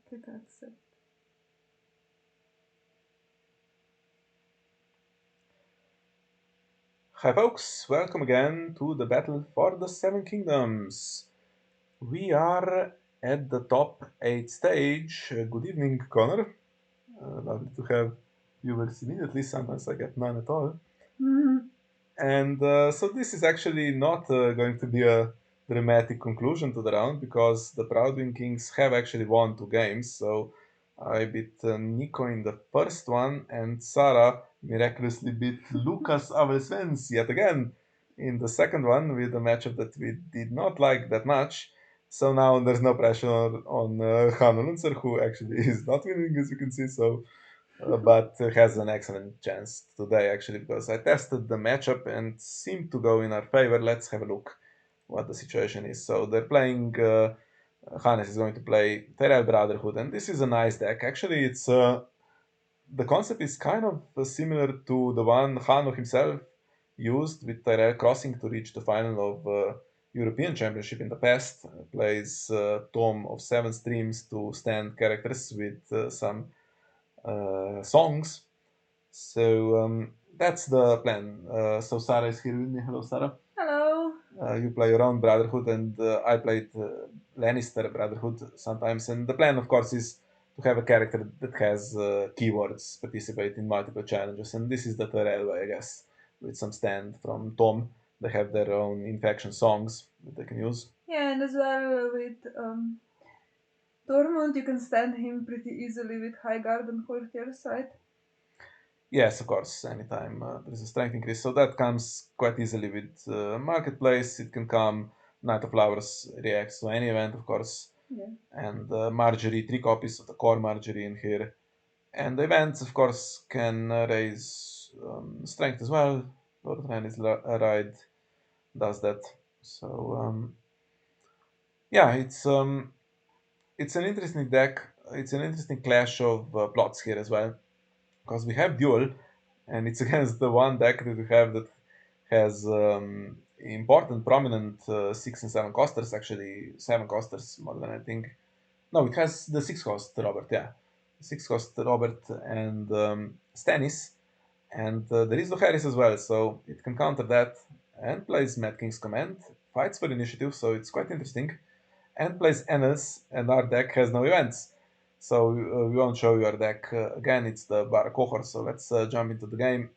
Click on accept. Hi folks, welcome again to the battle for the Seven Kingdoms. We are at the top 8 stage. Good evening, Connor. Lovely to have viewers immediately, sometimes I get none at all. And so this is actually not going to be a dramatic conclusion to the round because the Proudwing Kings have actually won 2 games. So I beat Nico in the first one, and Saraaa miraculously beat Lucas Avelsvens yet again in the second one with a matchup that we did not like that much. So now there's no pressure on Hanno Lünser, who actually is not winning, as you can see. So but has an excellent chance today actually because I tested the matchup and seemed to go in our favor. Let's have a look what the situation is. So they're playing. Hannes is going to play Tyrell Brotherhood, and this is a nice deck. Actually, it's the concept is kind of similar to the one Hanno himself used with Tyrell crossing to reach the final of European Championship in the past. Plays Tome of 7 streams to stand characters with some songs. So that's the plan. So Saraaa is here with me. Hello, Saraaa. Hello. You play your own Brotherhood, and I played Lannister Brotherhood sometimes. And the plan, of course, is to have a character that has keywords participate in multiple challenges. And this is the Tyrell way, I guess, with some stand from Tom. They have their own infection songs that they can use. Yeah, and as well with Tormund, you can stand him pretty easily with High Guard and Courtier's side. Yes, of course, anytime there is a strength increase. So that comes quite easily with Marketplace. It can come Knight of Flowers reacts to any event, of course. Yeah. And Marjorie, 3 copies of the core Marjorie in here. And the events, of course, can raise strength as well. Lord of Rhaenys Ride does that. So, yeah, it's an interesting deck. It's an interesting clash of plots here as well. Because we have Duel, and it's against the one deck that we have that has important, prominent 6 and 7 costers. Actually, 7 costers more than I think. No, it has the 6 cost Robert. Yeah, 6 cost Robert and Stannis, and there is Harris as well, so it can counter that and plays Mad King's Command, fights for initiative, so it's quite interesting, and plays Ennis, and our deck has no events. So we won't show you our deck again. It's the Qohor. So let's jump into the game.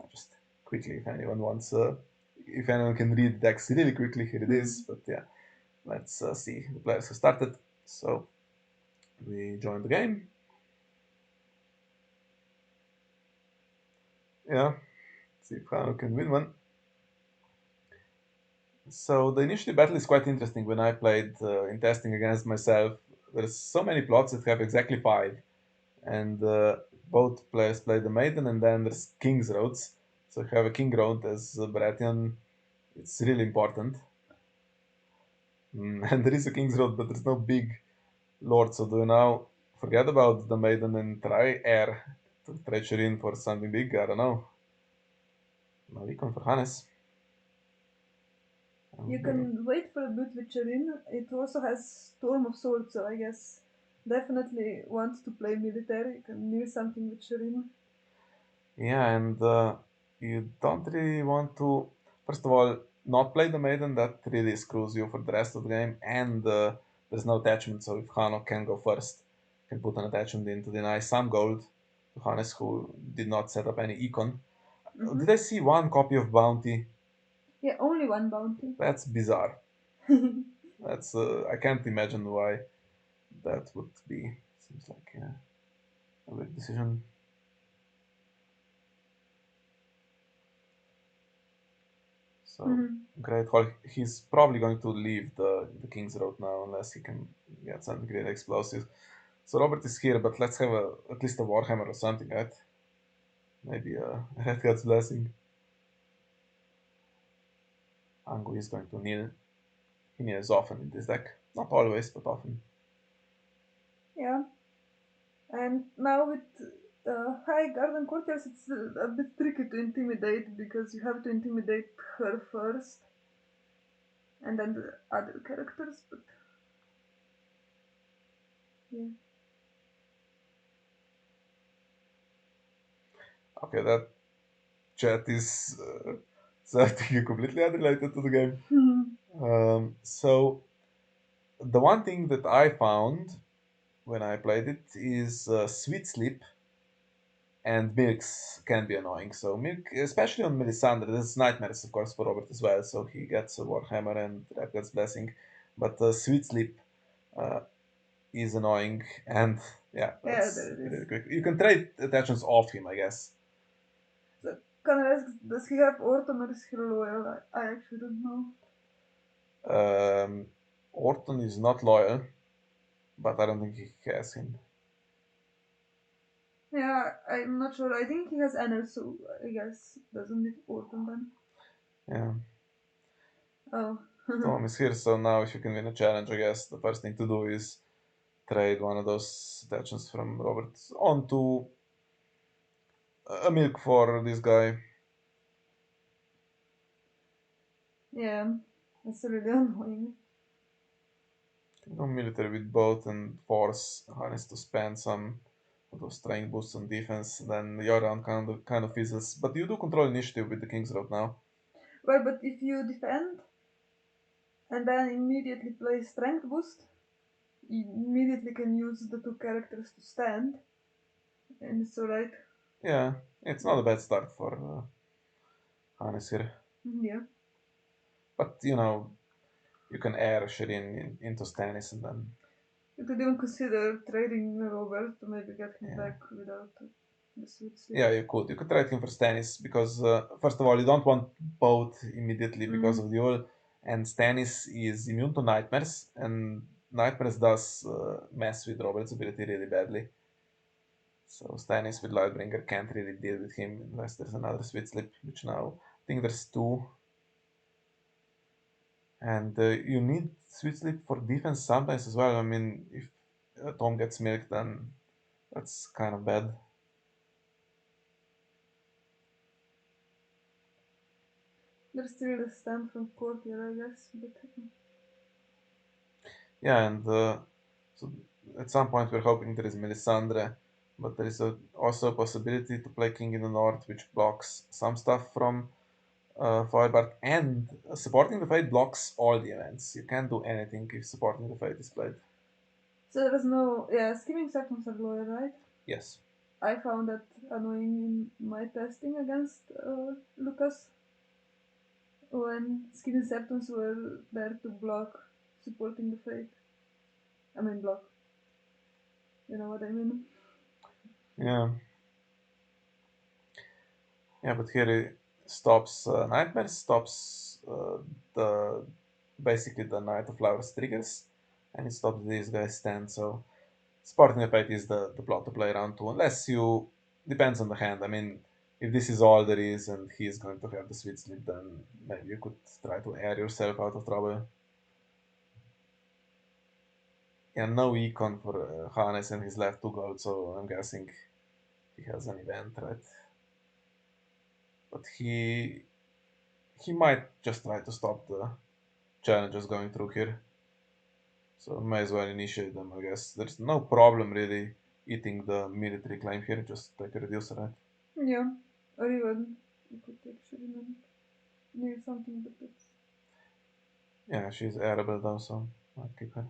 Just quickly, if anyone wants, if anyone can read decks really quickly, here it is. But yeah, let's see. The players have started. So we join the game. Yeah, see if Hanno can win one. So the initiative battle is quite interesting. When I played in testing against myself, there's so many plots that have exactly 5, and both players play the maiden, and then there's King's Roads. So if you have a King Road as a Baratheon, it's really important. And there is a King's Road, but there's no big lord. So do you now forget about the maiden and try air to treachery in for something big? I don't know. No icon for Hannes. You can wait for a bit with Cherin. It also has Storm of Swords, so I guess definitely want to play military. You can near something with Cherin. Yeah, and you don't really want to, first of all, not play the maiden. That really screws you for the rest of the game. And there's no attachment, so if Hanno can go first, can put an attachment in to deny some gold to Hannes, who did not set up any econ. Did I see 1 copy of Bounty? Yeah, only one bounty. That's bizarre. That's I can't imagine why that would be. Seems like a big decision. So great. Well, he's probably going to leave the King's Road now unless he can get something really explosive. So Robert is here, but let's have at least a Warhammer or something, right? Maybe a Red God's Blessing. Angu is going to kneel. He kneels often in this deck. Not always, but often. Yeah. And now with High Garden Courtiers, it's a bit tricky to intimidate because you have to intimidate her first and then the other characters, but yeah. Okay, that chat is something completely unrelated to the game. So the one thing that I found when I played it is Sweet Sleep and Milks can be annoying. So Milk, especially on Melisandre, there's nightmares of course for Robert as well. So he gets a Warhammer and Redguard's Blessing, but Sweet Sleep uh, is annoying and yeah, Yeah, that's there it is. really quick. You can trade attachments off him, I guess. So, Connor asks, does he have Orton or is he loyal? I actually don't know. Orton is not loyal, but I don't think he has him. Yeah, I'm not sure. I think he has Enel, so I guess doesn't need Orton then. Yeah. Oh. Tom is here, so now if you can win a challenge, I guess the first thing to do is trade one of those attachments from Robert onto a milk for this guy. Yeah, that's really annoying. Go military with both and force Hannes to spend some of those strength boosts on defense. Then your round kind of fizzles. But you do control initiative with the King's Road now. Well, but if you defend and then immediately play Strength Boost, you immediately can use the two characters to stand, and it's alright. Yeah, it's not a bad start for Hannes here. Yeah. But you can air Shirin into Stannis and then You could even consider trading Robert to maybe get him yeah. back without the sweet sleep. Yeah, you could. You could trade him for Stannis because first of all, you don't want both immediately because of duel, and Stannis is immune to nightmares, and nightmares does mess with Robert's ability really badly. So Stannis with Lightbringer can't really deal with him unless there's another sweet slip, which now I think there's two, and you need sweet slip for defense sometimes as well. I mean, if Tom gets milked, then that's kind of bad. There's still the stand from Courtier, I guess, but Yeah, and so at some point we're hoping there is Melisandre, but there is also a possibility to play King in the North, which blocks some stuff from Feuerbart, and supporting the Fate blocks all the events. You can't do anything if supporting the Fate is played. so there's no skimming seconds are lower, right? Yes. I found that annoying in my testing against Lucas when skimming septons were there to block supporting the fate. I mean block. You know what I mean? Yeah. Yeah, but here it stops Nightmares, stops the basically the Night of Flowers triggers, and it stops these guys stand. So Sporting the Fate is the plot to play around to, unless you depends on the hand. I mean, if this is all there is and he's going to have the sweet slip, then maybe you could try to air yourself out of trouble. Yeah, no econ for Hannes and his left two gold, so I'm guessing he has an event, right? But he might just try to stop the challenges going through here. So may as well initiate them, I guess. There's no problem really eating the military claim here, just take a reducer, right? Yeah. Or even you could take Shirin and nail something, but that's Yeah, she's airable though, so I'll keep her.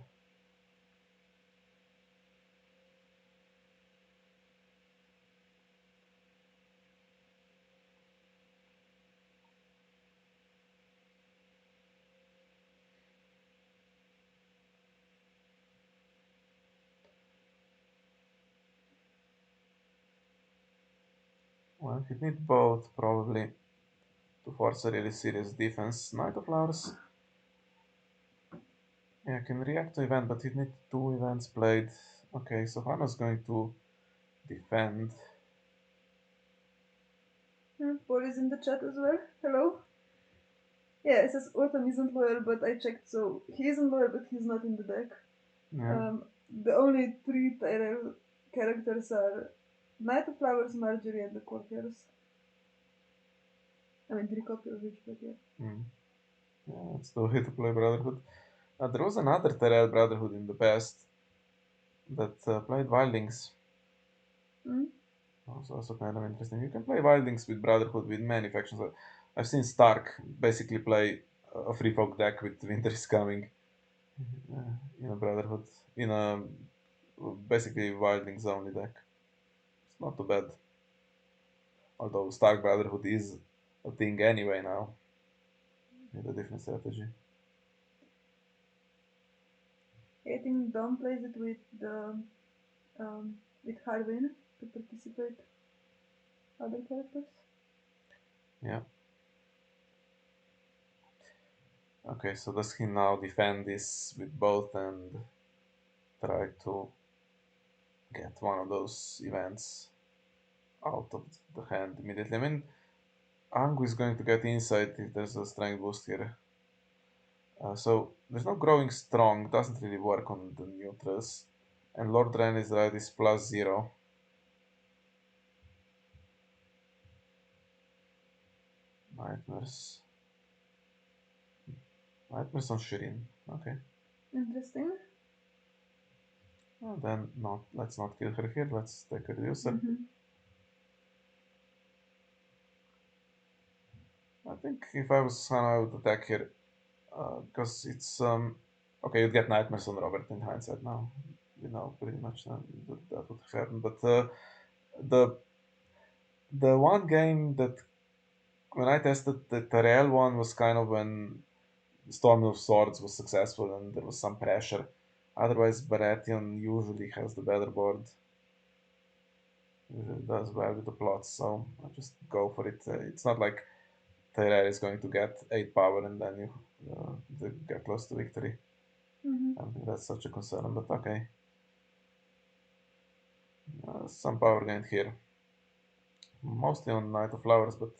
Well, he'd need both probably to force a really serious defense. Knight of Flowers, yeah, can react to event, but he'd need two events played. Okay, so Hanno's going to defend. Paul is in the chat as well. Hello. Yeah, it says Autumn isn't loyal, but I checked, so he isn't loyal, but he's not in the deck. Yeah, The only three Tyrell characters are Knight of Flowers, Marjorie, and the Courtiers. I mean, three copies of each, but yeah. yeah, that's the way to play Brotherhood. There was another Tyrell Brotherhood in the past that played Wildlings. Hmm? Also kind of interesting. You can play Wildlings with Brotherhood with many factions. I've seen Stark basically play a free folk deck with Winter is Coming in a Brotherhood, in a basically Wildlings only deck. It's not too bad. Although Stark Brotherhood is a thing anyway now, with a different strategy. I think Dom plays it with the with Harwin to participate other characters. Yeah. Okay, so does he now defend this with both and try to get one of those events out of the hand immediately? I mean, Angu is going to get insight if there's a strength boost here. So there's no growing strong, doesn't really work on the neutrals. And Lord Ren is right, is +0. Nightmares. Nightmares on Shirin. Okay. Interesting. Well, then let's not kill her here, let's take a reducer. I think if I was Hanno, I would attack here. Because it's okay, you'd get nightmares on Robert in hindsight now. You know pretty much that would have happened. But the the one game that when I tested the Tyrell one was kind of when Storm of Swords was successful and there was some pressure. Otherwise, Baratheon usually has the better board. Usually does well with the plots, so I just go for it. It's not like Tyrell is going to get 8 power and then they get close to victory. I don't think that's such a concern, but okay. Some power gained here. Mostly on Knight of Flowers, but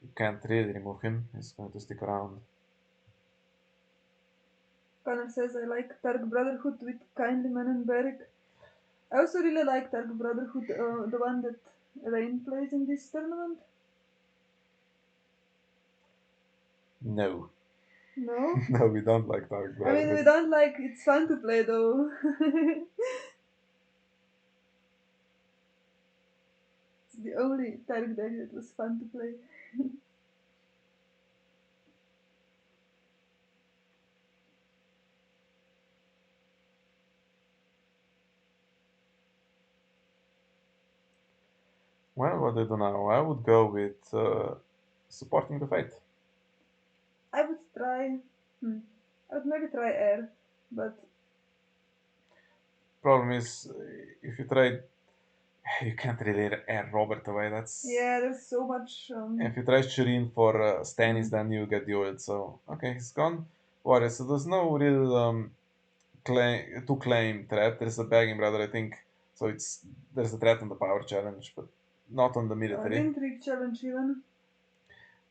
you can't really remove him. He's going to stick around. Connor says, I like Dark Brotherhood with Kindly Man and Beric. I also really like Dark Brotherhood, the one that Rain plays in this tournament. No. No? No, we don't like Dark I mean, we Brotherhood. don't like, it's fun to play though. It's the only Dark deck that was fun to play. Well, what do you do now? I would go with supporting the Fate. I would try, I would maybe try air, but Problem is, if you trade, you can't really air Robert away. That's yeah, there's so much. If you try Shireen for Stannis, then you get the oil. So okay, he's gone. Warrior. So there's no real claim threat. There's a begging brother, I think. So there's a threat on the power challenge, but not on the military. Intrigue challenge even.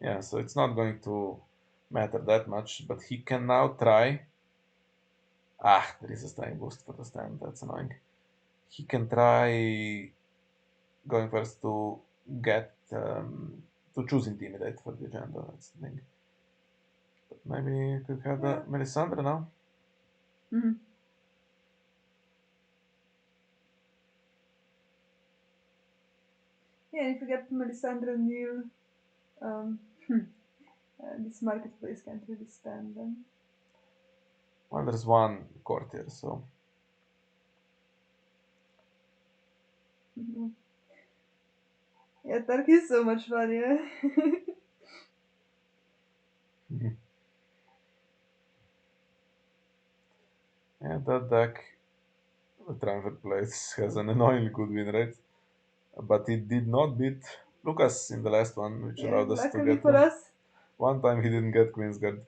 Yeah, so it's not going to matter that much. But he can now try. There is a strength boost for the stand. That's annoying. He can try going first to get to choose intimidate for the agenda. That's the thing. But maybe you could have the Melisandre now. Yeah, if you get Melisandre Neil, this marketplace can't really stand them. Well, there's one courtier, so. Yeah, Turkey is so much fun, yeah. Yeah, that deck, the transfer plays, has an annoyingly good win rate. But it did not beat Lucas in the last one, which allowed us to Luckily get for him. us. One time he didn't get Queensguard.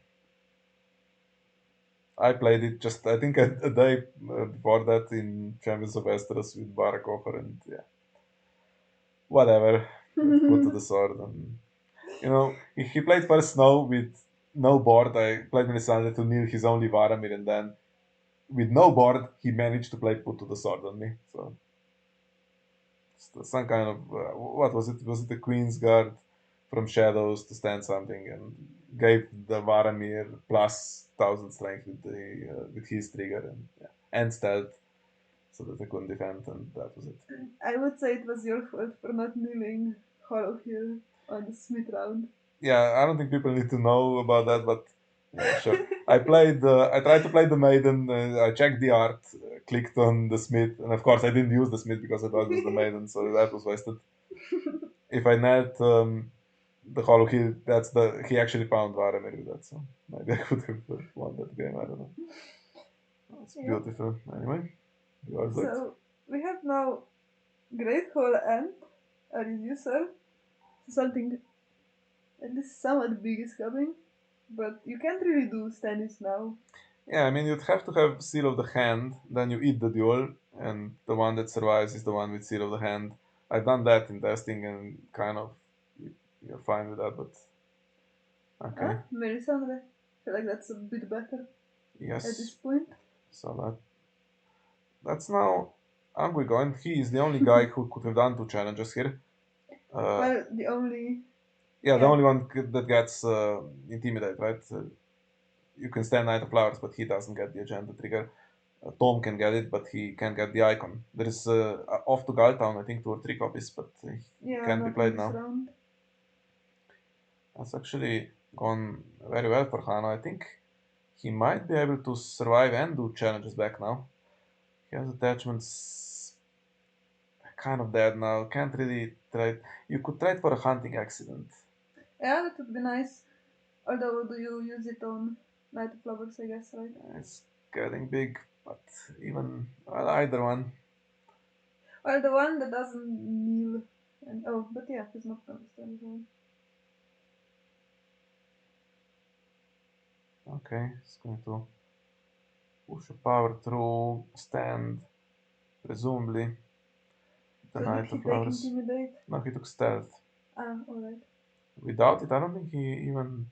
I played it just, I think, a day before that in Champions of Westeros with Qohor, and yeah. Whatever. Let's put to the sword. And, he played first Snow with no board. I played Melisandre to kneel his only Varamir, and then with no board, he managed to play put to the sword on me. So some kind of what was it? Was it the Queen's Guard from Shadows to stand something and gave the Varamir plus 1,000 strength with his trigger and stealth. so that I couldn't defend, and that was it. I would say it was your fault for not kneeling Hollow Hill on the Smith round. Yeah, I don't think people need to know about that, but yeah, sure. I tried to play the maiden. I checked the art, clicked on the smith, and of course I didn't use the smith because I thought it was the maiden, so that was wasted. If I net the hollow, he actually found Varamir with that, so maybe I could have won that game. I don't know. It's Yeah. beautiful. Anyway, yours do it. So we have now Great Hall and a reducer. Something at least somewhat big is coming. But you can't really do standings now. Yeah, I mean, you'd have to have seal of the hand, then you eat the duel, and the one that survives is the one with seal of the hand. I've done that in testing, and kind of you're fine with that, but okay. Melisandre. I feel like that's a bit better at this Yes, point. so that's now Anguigo, and he is the only guy who could have done two challenges here. Well, the only. Yeah, the Yeah. only one that gets intimidate, right? You can stand Knight of Flowers, but he doesn't get the agenda trigger. Tom can get it, but he can't get the icon. There is off to Galtown, I think, 2 or 3 copies, but he Yeah, can't be not in played this now. round. That's actually gone very well for Hanno. I think he might be able to survive and do challenges back now. He has attachments kind of dead now. Can't really try. You could try it for a hunting accident. Yeah, that would be nice. Although, do you use it on Night of Flowers, I guess, right? It's getting big, but even well, either one. Well, the one that doesn't kneel. And oh, but yeah, he's not gonna stand as well. Okay, it's going to push a power through, stand, presumably. The So did Knight he of take Flowers. Intimidate? No, he took stealth. Ah, alright. Without it, I don't think he even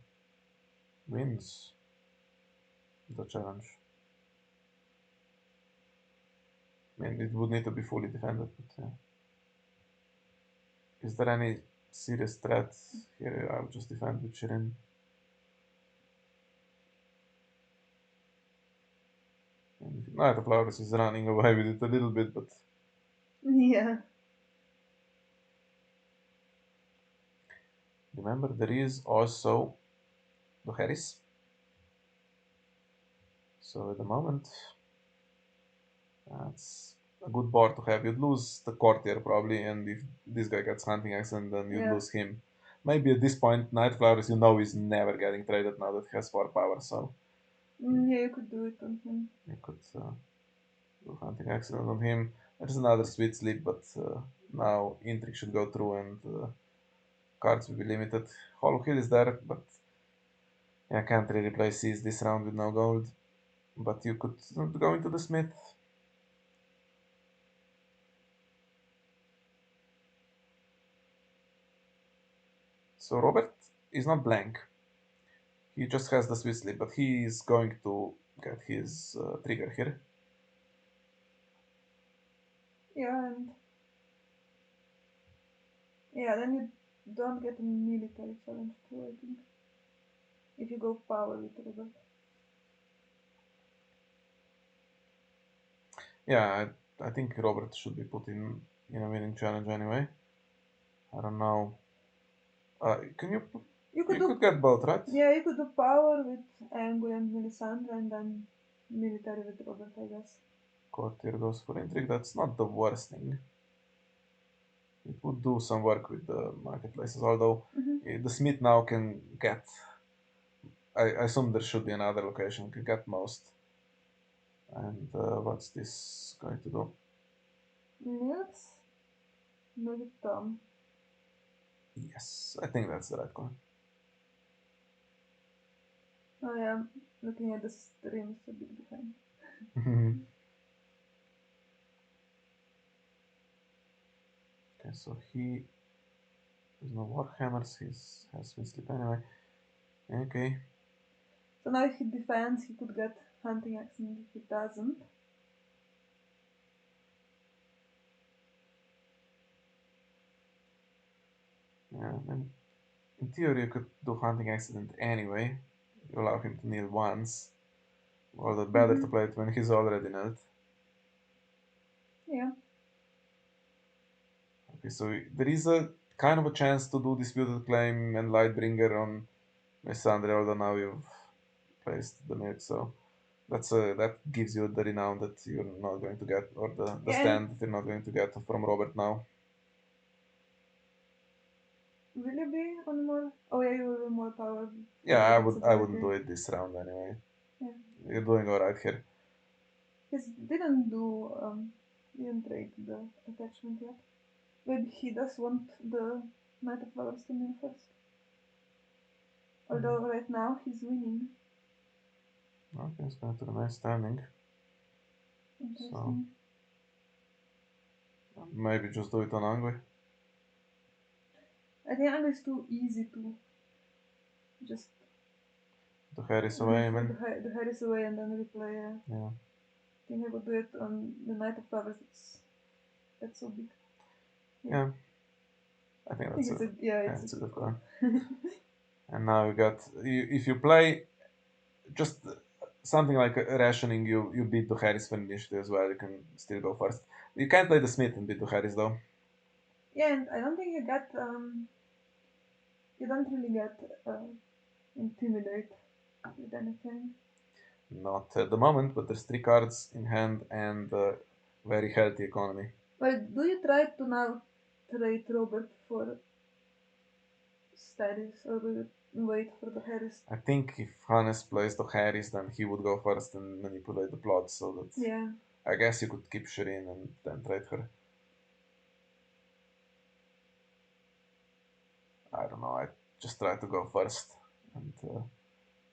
wins the challenge. I mean, it would need to be fully defended, but yeah. Is there any serious threat here? I would just defend with Shirin. And Knight of Flowers is running away with it a little bit, but Yeah. remember there is also the Harris. So at the moment, that's a good board to have. You'd lose the courtier probably, and if this guy gets hunting accent, then you'd Yeah. lose him. Maybe at this point, Night Flowers, you know, is never getting traded now that he has 4 power, so Yeah, you could do it on him. you could do hunting accident on him. There's another sweet sleep, but now intrigue should go through and cards will be limited. Hollow Hill is there, but yeah, I can't really play Seize this round with no gold. But you could go into the Smith. So Robert is not blank. He just has the sweet sleep, but he is going to get his trigger here. Yeah, and yeah, then you don't get a military challenge too, I think. If you go power with Robert. Yeah, I think Robert should be put in a winning challenge anyway. I don't know. Can you? You could You do could get both, right? Yeah, you could do power with Angu and Melisandre and then military with Robert, I guess. Courtier goes for intrigue. That's not the worst thing. It would do some work with the marketplaces, although the Smith now can get. I assume there should be another location. Can get most. And what's this going to do? Nils? Maybe Tom. Yes, I think that's the right one. Oh yeah, looking at the stream, it's a bit behind. Okay, so he there's no Warhammers, he has been sleep anyway. Okay. So now if he defends, he could get hunting accent if he doesn't. Yeah, and in theory you could do hunting accident anyway. You allow him to kneel once. Or the better to play it when he's already knelt. Yeah. Okay, so there is a kind of a chance to do Disputed Claim and Lightbringer on Melisandre, although now you've placed the milk, so that gives you the renown that you're not going to get, or the Yeah, and stand that you're not going to get from Robert now. will you be on more? Oh yeah, you will have more power. Yeah, I wouldn't do Invincibility. it this round anyway. Yeah. You're doing alright here. He didn't do didn't trade the attachment yet. Maybe he does want the Knight of Flowers to win first. Although right now he's winning. Okay, it's going to remain standing. So Interesting. maybe just do it on Angry. I think Angle is too easy to just The Harris away, I mean. the Harris away and then replay. Yeah. I think I would do it on the Knight of Flowers. That's so big. Yeah. I think that's it's a a good good call. one. And now you got if you play just something like a rationing, you beat the Harris for initiative as well. You can still go first. You can't play the Smith and beat the Harris though. Yeah, and I don't think you don't really get intimidate with anything. Not at the moment, but there's 3 cards in hand and very healthy economy. Well, do you try to now trade Robert for status, or will you wait for the Harris? I think if Hannes plays the Harris, then he would go first and manipulate the plot. So that Yeah. I guess you could keep Shireen and then trade her. I don't know. I just try to go first. And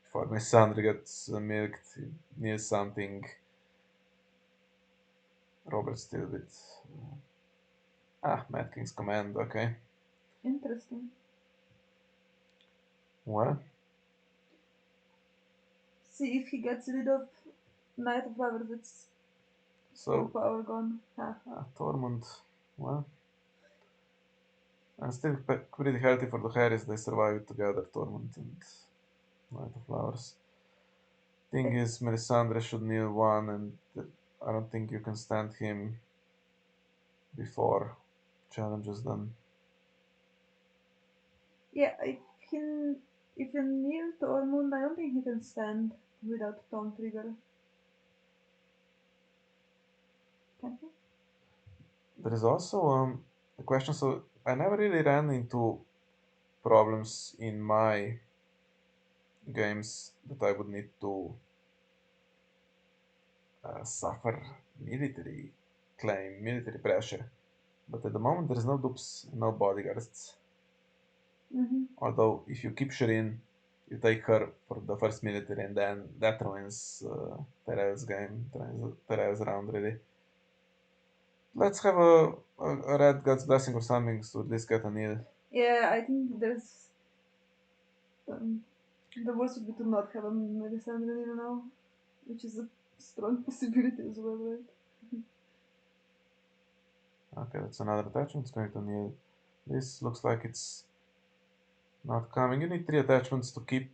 before my son gets milked, he needs something. Robert's still with. Mad King's Command, okay. Interesting. Well. See if he gets rid of Knight of Flowers, it's full power gone. Tormund, well. And still pretty healthy for the Harris. They survived together, Tormund and Knight of Flowers. Thing is, Melisandre should kneel 1, and I don't think you can stand him before challenges done. Yeah, if you kneel Tormund, I don't think he can stand without Taunt Trigger. Can he? There is also a question. So I never really ran into problems in my games that I would need to suffer military claim, military pressure. But at the moment, there is no dupes, no bodyguards. Mm-hmm. Although, if you keep Shireen, you take her for the first military, and then that ruins Tyrell's game, Tyrell's round, really. Let's have a Red God's Blessing or something to at least get a kneel. Yeah, I think there's. The worst would be to not have a Melisandre kneel now, which is a strong possibility as well, right? Okay, that's another attachment. It's going to kneel. This looks like it's not coming. You need 3 attachments to keep.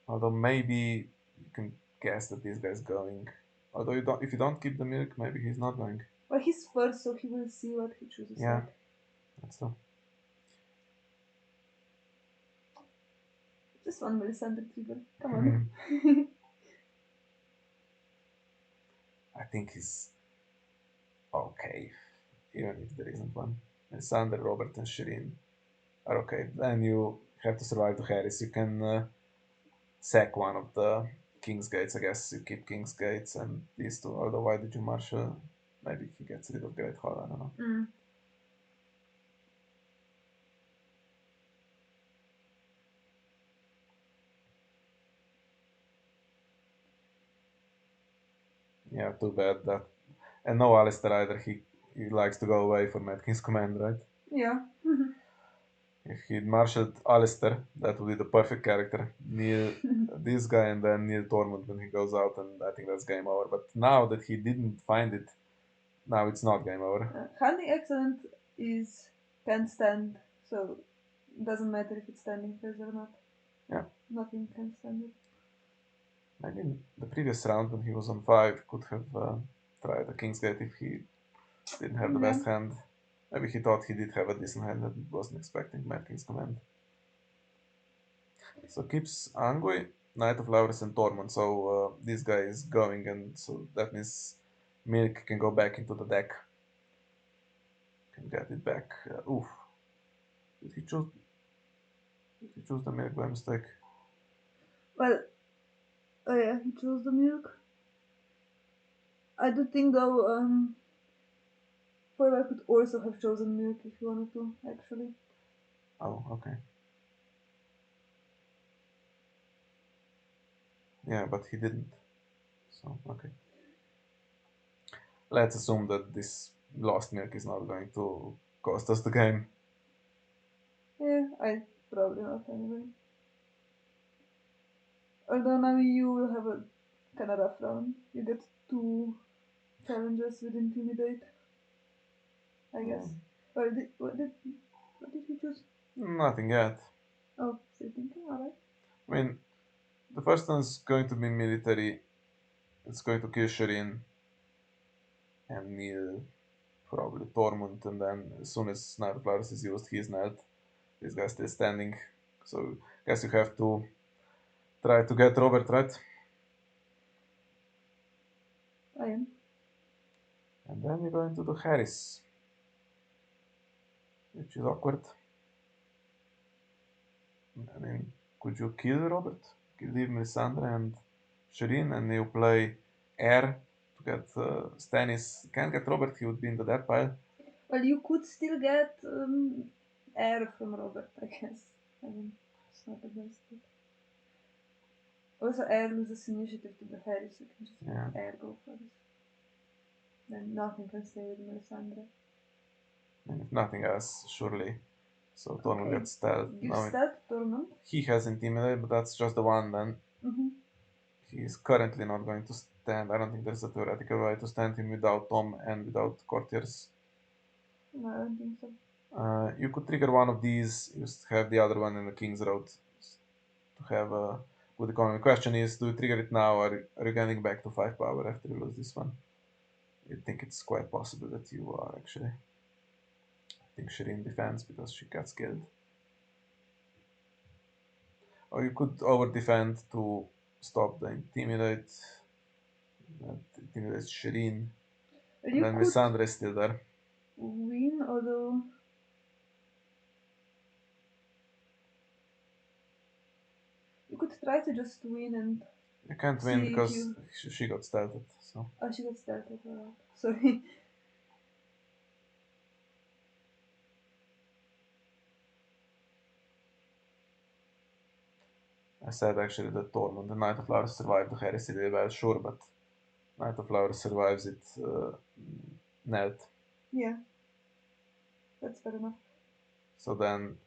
Although maybe you can guess that this guy's going. Although if you don't keep the milk, maybe he's not going. Well, he's first, so he will see what he chooses. Yeah, right? that's true. Just one Melisandre trigger. Come on. I think he's okay, even if there isn't one. And Sander, Robert, and Shireen are okay. Then you have to survive the Harris. You can sack one of the King's Gates, I guess. You keep King's Gates and these 2. Although, why did you marshal? Maybe he gets rid of Great Hall, I don't know. Yeah, too bad that. And no Alistair either. He likes to go away from Mad King's Command, right? Yeah. If he'd marshaled Alistair, that would be the perfect character. Kneel this guy and then kneel Tormund when he goes out, and I think that's game over. But now that he didn't find it, now it's not game over. Hunting Excellent is can't stand, so it doesn't matter if it's standing phase or not. Yeah. Nothing can stand it. Maybe in the previous round when he was on 5, could have tried the King's Gate if he Didn't have the Yeah. best hand. Maybe he thought he did have a decent hand and wasn't expecting Mad King's command. So keeps Angui, Knight of Laurus, and Tormund. So this guy is going, and so that means Milk can go back into the deck. Can get it back. Oof. Did he choose? Did he choose the Milk by mistake? Well, oh yeah, he chose the milk. I do think though, Feuerbart could also have chosen milk if he wanted to, actually. Oh, okay. Yeah, but he didn't. So, okay. Let's assume that this lost milk is not going to cost us the game. Yeah, I probably not anyway. Although now you will have a kind of rough round. You get 2 challenges with Intimidate, I guess. Or what did he choose? Nothing yet. Oh, still thinking, alright. I mean, the first one's going to be military. It's going to kill Shireen and Neil, probably Tormund, and then as soon as Sniper Flowers is used, he's knelt. This guy's still standing. So, guess you have to try to get Robert, right? I am. And then you're going to do Harris, which is awkward. I mean, could you kill Robert? Leave Melisandre and Shireen, and you play Air to get Stannis. Can't get Robert, he would be in the death pile. Well, you could still get air from Robert, I guess. I mean, it's not the best. But... Also, air loses initiative to the Harry, so you can just Yeah. air go first. Then nothing can stay with Melisandre. And if nothing else, surely. So Tormund Okay. gets stealth. Give No, stealth, Tormund. he has Intimidate, but that's just the one then. He's currently not going to stand. I don't think there's a theoretical way to stand him without Tom and without courtiers. No, I don't think so. You could trigger one of these, you just have the other one in the King's Road to have a good economy. Question is, do you trigger it now, or are you getting back to 5 power after you lose this one? I think it's quite possible that you are, actually. I think Shireen defends because she gets killed. Or you could over-defend to stop the Intimidate. That intimidates Shireen. Well, And you then could Missandre is still there. win, although... You could try to just win and... You can't win because she got stealthed, so... Oh, she got started, alright. Sorry. I said actually that Tormund, the Knight of Flowers, survived the heresy really well, sure, but Knight of Flowers survives it knelt. Yeah. That's fair enough. So then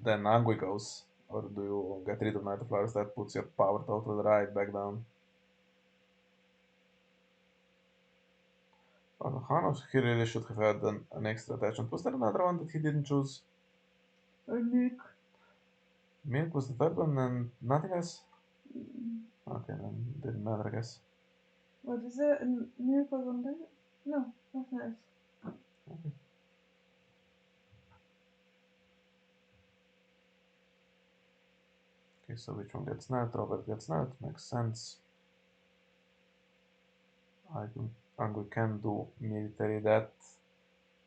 Angui goes, or do you get rid of Knight of Flowers? That puts your power total right back down. Hanno, he really should have had an extra attachment. Was there another one that he didn't choose? Or Nuke. Milk was the third one and nothing else? Okay, then didn't matter, I guess. What is there? Nuke was on there? No, nothing else. Okay. Okay, so which one gets knelt? Robert gets knelt, makes sense. I think Angui can do military, that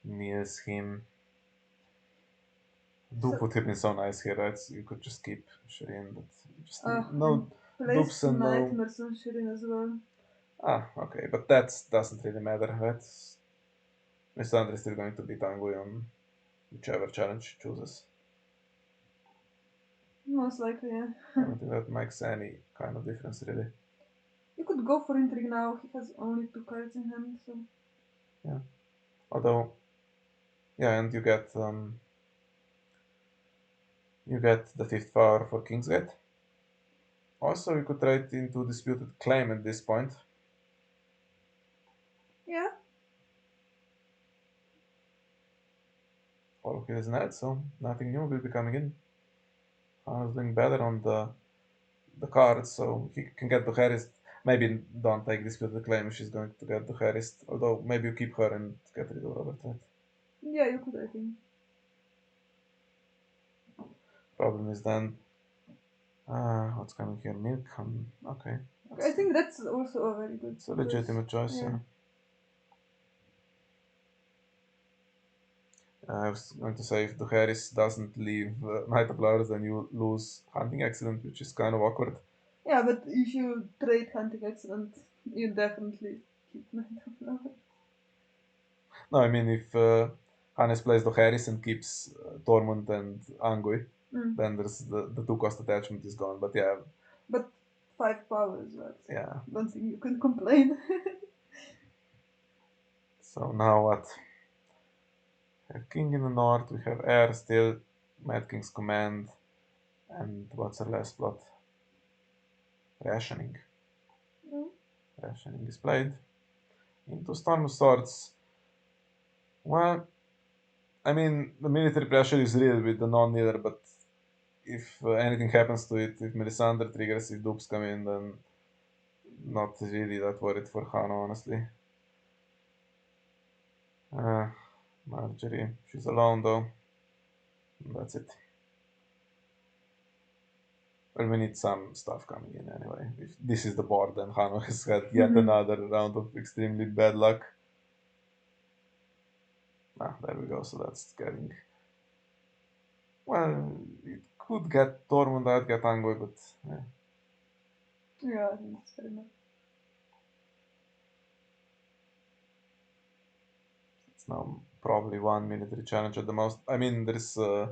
nears him. Do put him in so nice here, right? So you could just keep Shireen, but just no dupes and no... Nightmares on Shireen as well. Ah, okay, but that doesn't really matter, right? Mr. Andre is still going to beat Angui on whichever challenge he chooses. Most likely, yeah. I don't think that makes any kind of difference, really. You could go for Intrigue now, he has only 2 cards in hand, so... Yeah. Although... Yeah, and you get the 5th power for Kingsgate. Also, you could trade into Disputed Claim at this point. Yeah. All of it is net, so nothing new will be coming in. Hanno's doing better on the cards, so he can get the Harris. Maybe don't take disputed claim if she's going to get the Harris. Although maybe you keep her and get rid of Robert, right? Yeah, you could, I think. Problem is then what's coming here? Milk. Okay. I think that's also a very good It's a legitimate choice, yeah. I was going to say if the Harris doesn't leave Night of Flowers, then you lose Hunting Accident, which is kind of awkward. Yeah, but if you trade Hunting Accident, you definitely keep Night of Flowers. No, I mean if Hannes plays the Harris and keeps Tormund and Angui, then there's the 2-cost attachment is gone. But yeah. But 5 powers, right? Yeah. Don't think you can complain. So now what? We have King in the north, we have Heir still, Mad King's Command, and what's our last plot? Rationing. Rationing is played. Into Storm of Swords. Well, I mean, the military pressure is real with the non-leader, but if anything happens to it, if Melisandre triggers, if dupes come in, then not really that worried for Hanno, honestly. Marjorie, she's alone though. That's it. Well, we need some stuff coming in anyway. If this is the board, then Hanno has had yet another round of extremely bad luck. There we go, so that's getting... Well, it could get Tormund, I'd get Angoi, but yeah. Yeah, I think that's fair enough. It's now probably 1 military challenge at the most. I mean, there's the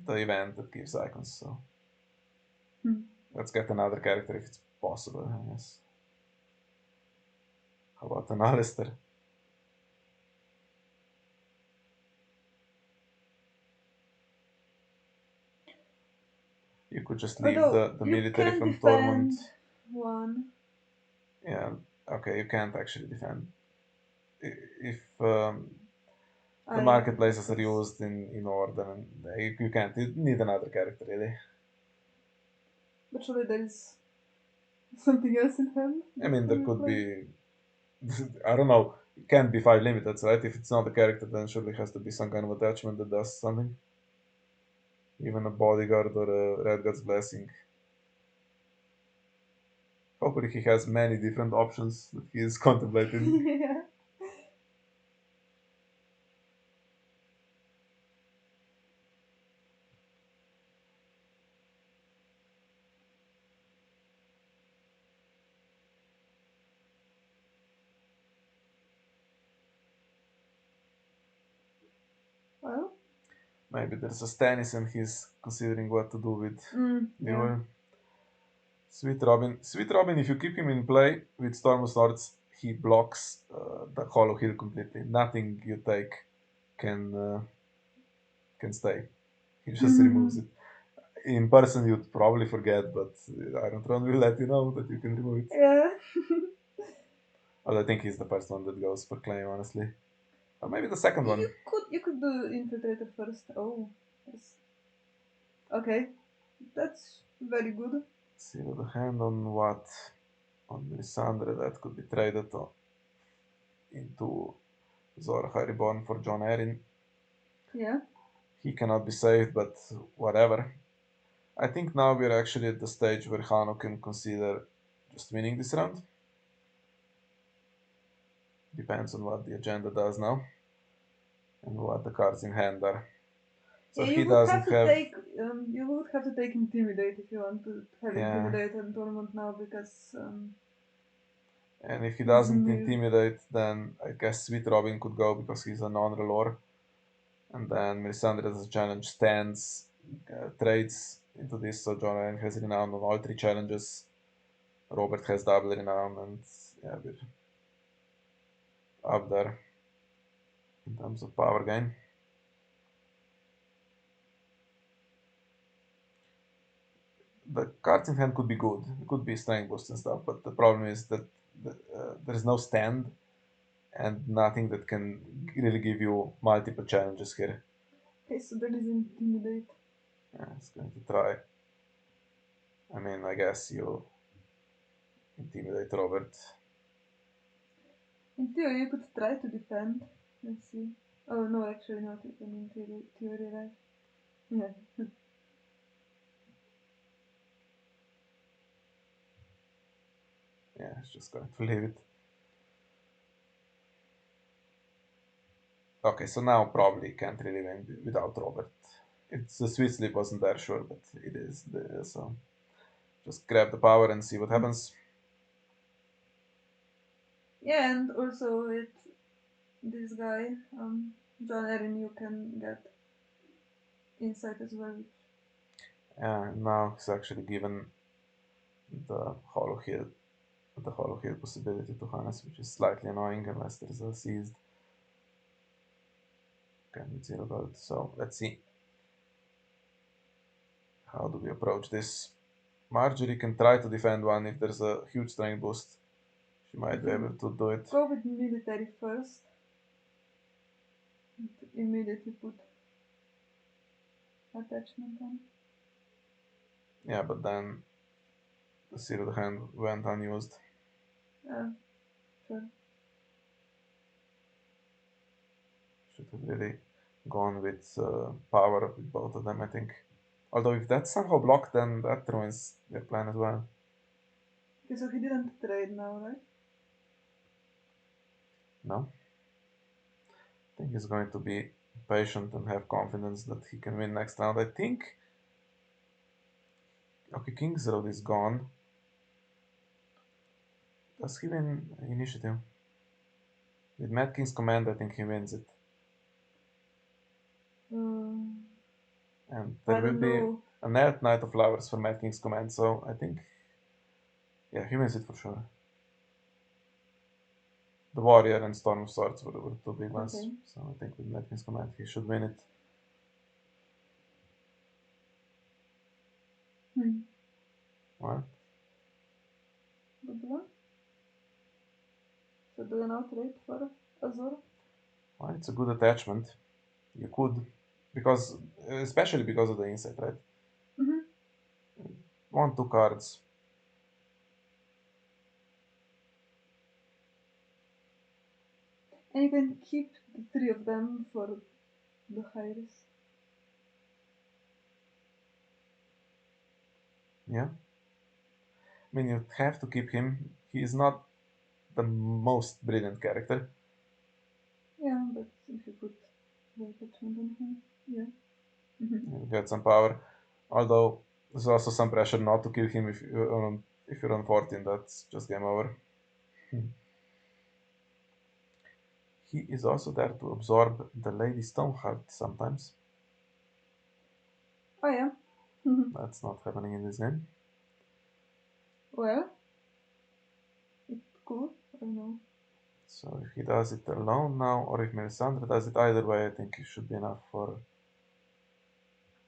event that gives icons, so... Let's get another character if it's possible, I guess. How about an Alistair? You could just leave the military from Tormund. One. Yeah, okay, you can't actually defend. If the marketplaces are used in order, and you can't. You need another character, really. But surely there is something else in hand? I mean, there could be... I don't know. It can't be 5 limiteds, right? If it's not a character, then surely has to be some kind of attachment that does something. Even a bodyguard or a Red God's Blessing. Hopefully he has many different options that he is contemplating. Yeah. Well, maybe there's a Stannis and he's considering what to do with Newell. Sweet Robin. Sweet Robin, if you keep him in play with Storm of Swords, he blocks the Hollow Hill completely. Nothing you take can stay. He just removes it. In person, you'd probably forget, but Iron Throne will let you know that you can remove it. Yeah. Well, I think he's the first one that goes for claim, honestly. Or maybe the second one. You could do Infiltrator first. Oh, yes. Okay, that's very good. Seal the hand on what? On Melisandre, that could be traded into Zorha Reborn for Jon Arryn. Yeah. He cannot be saved, but whatever. I think now we're actually at the stage where Hanno can consider just winning this round. Depends on what the agenda does now and what the cards in hand are. So yeah, he doesn't have... you would have to take Intimidate if you want to have Intimidate on Tournament now, because... and if he doesn't Intimidate, then I guess Sweet Robin could go because he's a non-relore. And then Melisandre as a challenge stands, trades into this, so Jon Arryn has renown on all 3 challenges. Robert has double renown, and yeah, we're up there in terms of power gain. The cards in hand could be good. It could be strength boost and stuff, but the problem is that there is no stand and nothing that can really give you multiple challenges here. Okay, so there is Intimidate. Yeah, it's going to try. I mean, I guess you intimidate Robert. In theory, you could try to defend. Let's see. Oh no, actually not. I mean, theory, right? Yeah. Yeah, he's just going to leave it. Okay, so now probably can't really win without Robert. It's the sweet sleep wasn't there, sure, but it is. So just grab the power and see what happens. Yeah, and also with this guy, John Erin, you can get insight as well. And now he's actually given the hollow heal possibility to Hannes, which is slightly annoying unless there's a seized. Okay, with 0 gold. So let's see. How do we approach this? Marjorie can try to defend one if there's a huge strength boost. She might be able to do it. Go with military first. And immediately put attachment on. Yeah, but then the sealed hand went unused. Sure. Should have really gone with power with both of them, I think. Although if that's somehow blocked, then that ruins their plan as well. Okay, so he didn't trade now, right? No. I think he's going to be patient and have confidence that he can win next round. I think. Okay, King's Road is gone. Does he win initiative? With Mad King's command, I think he wins it. And there will be a Knight of Flowers for Mad King's command, so I think, yeah, he wins it for sure. The Warrior and Storm of Swords were two big ones, okay. So I think with Mad King's command he should win it. What? Good one. So do you now trade for Azor? Well, it's a good attachment. You could, because especially because of the insight, right? 1, 2 cards. And you can keep the 3 of them for the high-risk. Yeah. I mean, you have to keep him. He is not the most brilliant character. Yeah, but if you put the attachment on him, yeah. You get some power. Although there's also some pressure not to kill him if you're on 14. That's just game over. He is also there to absorb the Lady Stoneheart sometimes. Oh yeah. That's not happening in this game. Well, it's cool. I don't know. So if he does it alone now, or if Melisandre does it, either way, I think it should be enough to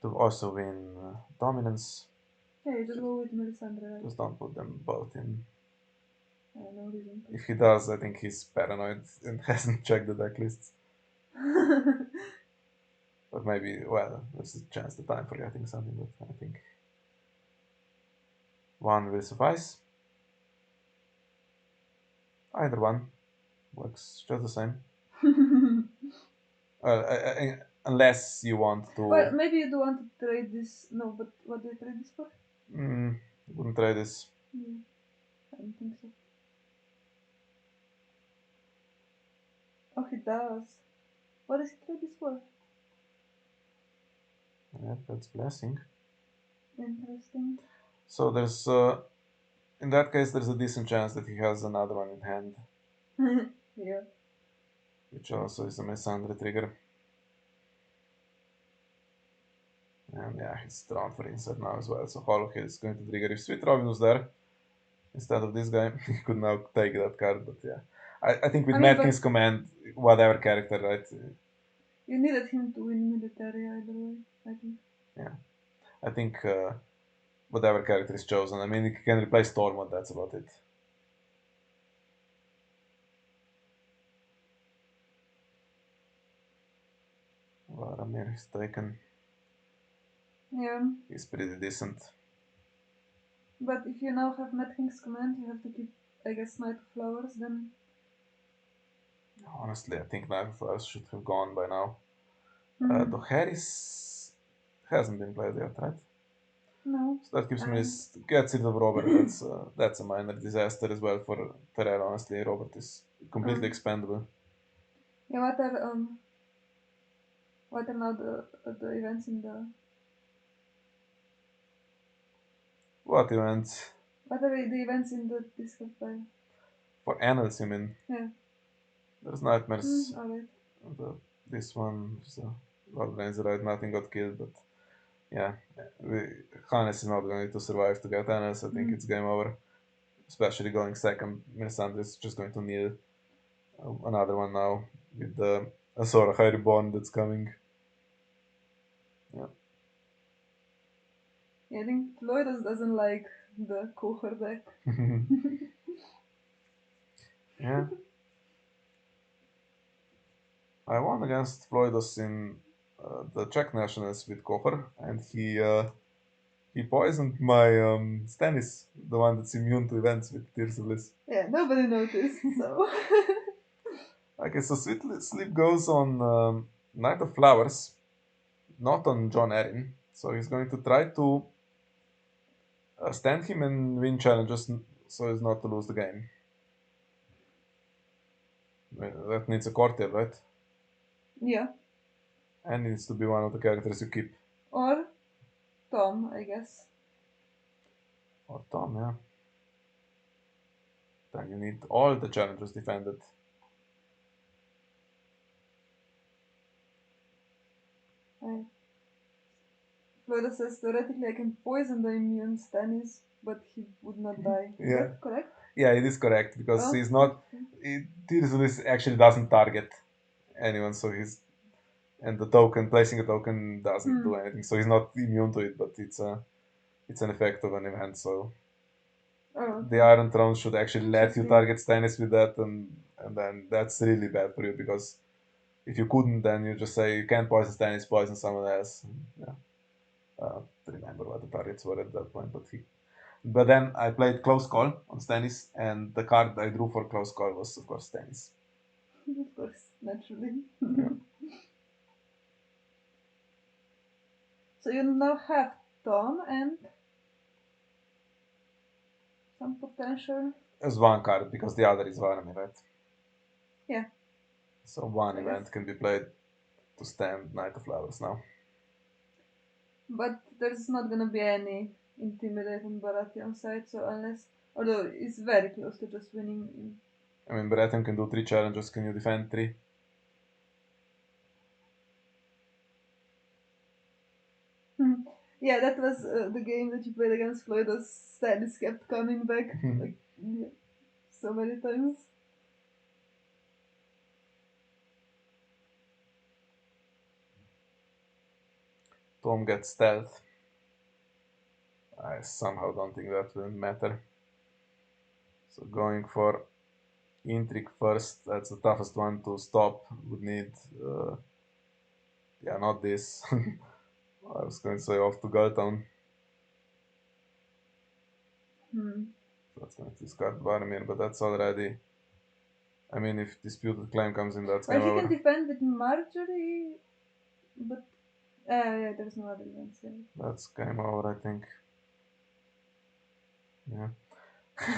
also win dominance. Yeah, you just go with Melisandre, right? Just don't put them both in. No reason. If he does, I think he's paranoid and hasn't checked the deck lists. But maybe, well, there's a chance that I'm forgetting something, but I think one will suffice. Either one works just the same. Unless you want to. Well, maybe you do want to trade this. No, but what do you trade this for? Wouldn't trade this. I don't think so. Oh, he does. What does he trade this for? Yeah, that's blessing. Interesting. So there's, in that case, there's a decent chance that he has another one in hand. Yeah. Which also is a Melisandre trigger. And yeah, he's drawn for insert now as well. So Hollow Head is going to trigger. If Sweet Robin was there instead of this guy, he could now take that card. But yeah, I think with Mad King's command, whatever character, right? You needed him to win military either way, I think. Yeah, I think whatever character is chosen. I mean, he can replace Tormod, that's about it. Varamir is taken. Yeah. He's pretty decent. But if you now have Mad King's Command, you have to keep, I guess, Knight of Flowers, then... Honestly, I think Knight of Flowers should have gone by now. Hmm. Though Harris hasn't been played yet, right? No. So that gives me gets rid of Robert. That's a minor disaster as well for Tyrell. Honestly, Robert is completely expendable. Yeah, what are now the events in the... What events? What are the events in the Discord file? For annals, you mean? Yeah. There's nightmares. Alright. This one, Lord Ranzerite, nothing got killed, but yeah, Hannes is not going to survive to get annals. I think it's game over. Especially going second, Melisandre is just going to need another one now with the Saraaa Reborn that's coming. Yeah. Yeah, I think Floydus doesn't like the Qohor deck. Yeah. I won against Floydus in the Czech Nationals with Qohor, and he poisoned my Stannis, the one that's immune to events with Tears of Bliss. Yeah, nobody noticed, so... Okay, so Sweet Sleep goes on Knight of Flowers, not on John Arryn. So he's going to try to stand him and win challenges so as not to lose the game. That needs a courtier, right? Yeah. And needs to be one of the characters you keep. Or Tom, I guess. Or Tom, yeah. Then you need all the challenges defended. Floydus says theoretically I can poison the immune Stannis, but he would not die. Is Yeah. that correct? Yeah, it is correct because he's not. Tears of Bliss actually doesn't target anyone, so he's. And the token, placing a token doesn't do anything, so he's not immune to it, but it's an effect of an event, so the Iron Throne should actually let you target Stannis with that, and then that's really bad for you, because if you couldn't, then you just say you can't poison Stannis, poison someone else. Yeah. Remember what the targets were at that point, but then I played Close Call on Stannis, and the card I drew for Close Call was, of course, Stannis. Of course, naturally. Yeah. So you now have Tom and some potential... As one card, because the other is Varmi, right? Yeah. So one event can be played to stand Knight of Flowers now. But there's not gonna be any Intimidate on Baratheon side, so unless... Although it's very close to just winning. I mean, Baratheon can do 3 challenges, can you defend 3? Yeah, that was the game that you played against Floydus. Stannis kept coming back like so many times. Tom gets stealth. I somehow don't think that will matter. So going for Intrigue first, that's the toughest one to stop. Would need, yeah, not this. I was going to say off to Galtown. So that's going to discard Varmir, but that's already... I mean, if Disputed Claim comes in, that's game over. Well, he can defend with Marjorie, but... yeah, there's no other events there. That's game over, I think. Yeah.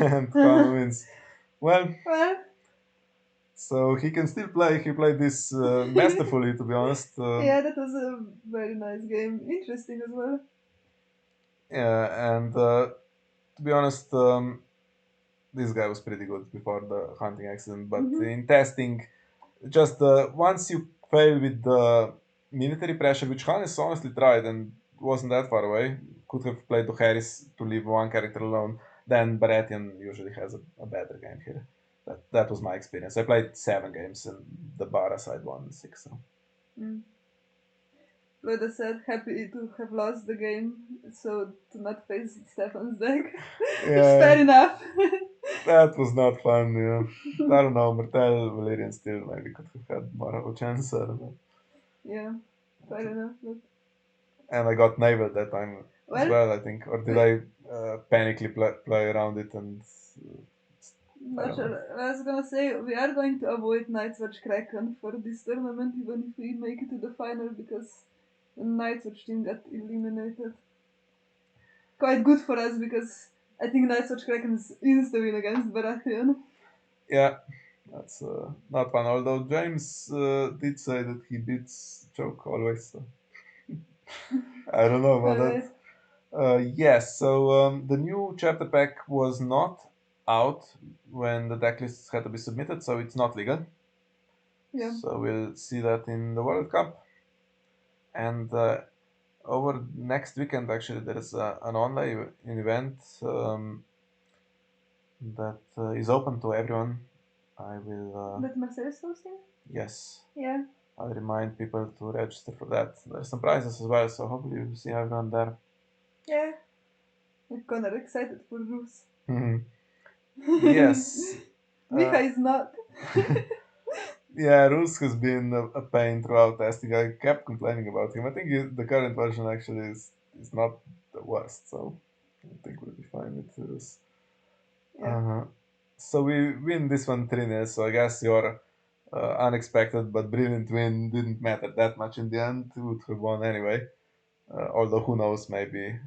And Hanno wins. Well, so he can still play. He played this masterfully, to be honest. Yeah, that was a very nice game. Interesting as well. Yeah, and to be honest, this guy was pretty good before the hunting accident, but in testing, just once you fail with the military pressure, which Hannes honestly tried and wasn't that far away, could have played to Harris to leave one character alone, then Baratheon usually has a better game here. That was my experience. I played 7 games and the Bara side won 6. So. Loda said, happy to have lost the game, so to not face Stefan's deck. Yeah. Fair enough. That was not fun, yeah. I don't know, Martel, Valerian still maybe could have had more of a chance, I don't know. Yeah, fair enough. Look. And I got nailed that time. as Well, well, I think. Or did I panically play around it and I not don't know. sure. I was gonna say we are going to avoid Night's Watch Kraken for this tournament, even if we make it to the final, because the Night's Watch team got eliminated. Quite good for us because I think Night's Watch Kraken is insta win against Baratheon. Yeah, that's not fun. Although James did say that he beats Choke always, so I don't know about that. Alright. Yes, so the new chapter pack was not out when the deck lists had to be submitted, so it's not legal. Yeah. So we'll see that in the World Cup. And over next weekend, actually, there is an online event that is open to everyone. I will, That Mercedes hosting? yes, Yeah. I'll remind people to register for that. There's some prizes as well, so hopefully we'll see everyone there. Yeah. I'm kinda excited for Rus. Yes. Micha is not. Yeah, Rus has been a pain throughout testing. I kept complaining about him. I think the current version actually is not the worst, so I think we'll be fine with Rus. Yeah. So we win this one 3-0, so I guess your unexpected but brilliant win didn't matter that much in the end. We would have won anyway. Although who knows, maybe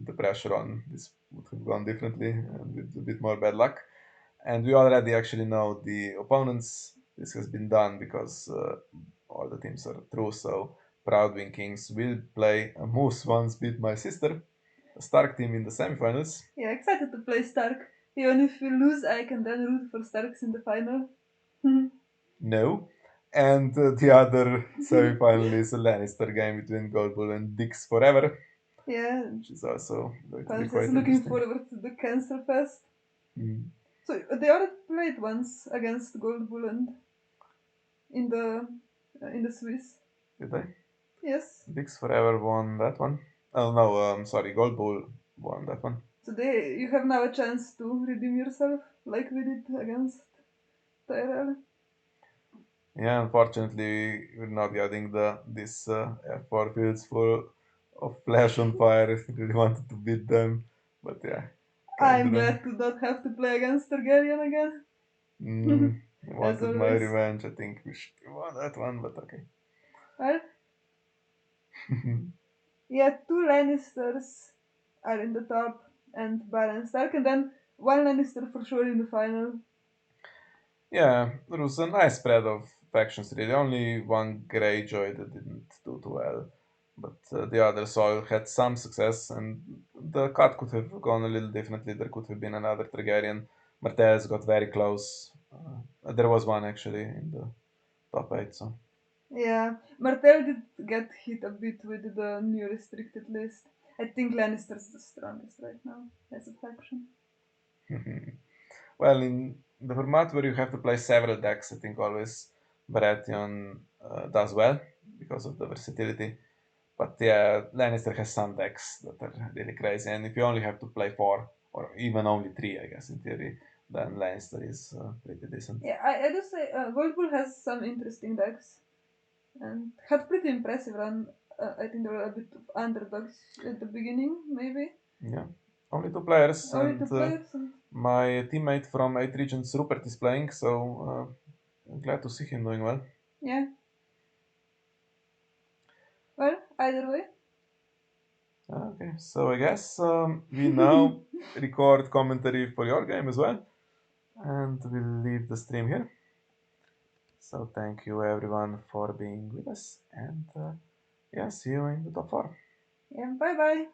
the pressure on this would have gone differently and with a bit more bad luck. And we already actually know the opponents. This has been done because all the teams are through. So Proudwing Kings will play a Moose once beat my sister, a Stark team in the semifinals. Yeah, excited to play Stark. Even if we lose, I can then root for Starks in the final. No. And the other semifinal is a Lannister game between Goldbull and Dix Forever, Yeah, which is also going to be Connor says quite looking interesting. forward to the Cancel Fest. Mm. So they already played once against Gold Bull and in the Swiss. Did I? Yes. Dix Forever won that one. Oh no, sorry, Goldbull won that one. So you have now a chance to redeem yourself, like we did against Tyrell. Yeah, unfortunately, we're not getting this F4 fields full of flash on fire. I really wanted to beat them, but yeah, can't do I'm them. glad to not have to play against Targaryen again. I As wanted my always. revenge. I think we should have won that one, but okay. Well, yeah, two Lannisters are in the top and Baron Stark, and then one Lannister for sure in the final. Yeah, there was a nice spread of factions really. Only one Greyjoy that didn't do too well, but the others all had some success, and the cut could have gone a little differently. There could have been another Targaryen. Martellus got very close. There was one actually in the top 8, so. Yeah, Martell did get hit a bit with the new restricted list. I think Lannister's the strongest right now as a faction. Well, in the format where you have to play several decks, I think always Baratheon does well because of the versatility. But yeah, Lannister has some decks that are really crazy, and if you only have to play 4, or even only 3, I guess, in theory, then Lannister is pretty decent. Yeah, I do say Gold Bull has some interesting decks and had pretty impressive run. I think there were a bit of underdogs at the beginning, maybe. Yeah, only 2 players, Only and two players. And my teammate from 8 Regions, Rupert, is playing, so I'm glad to see him doing well. yeah, well, either way. Okay, so I guess we now record commentary for your game as well, and we'll leave the stream here. So thank you everyone for being with us, and yeah, see you in the top 4. Yeah, bye bye.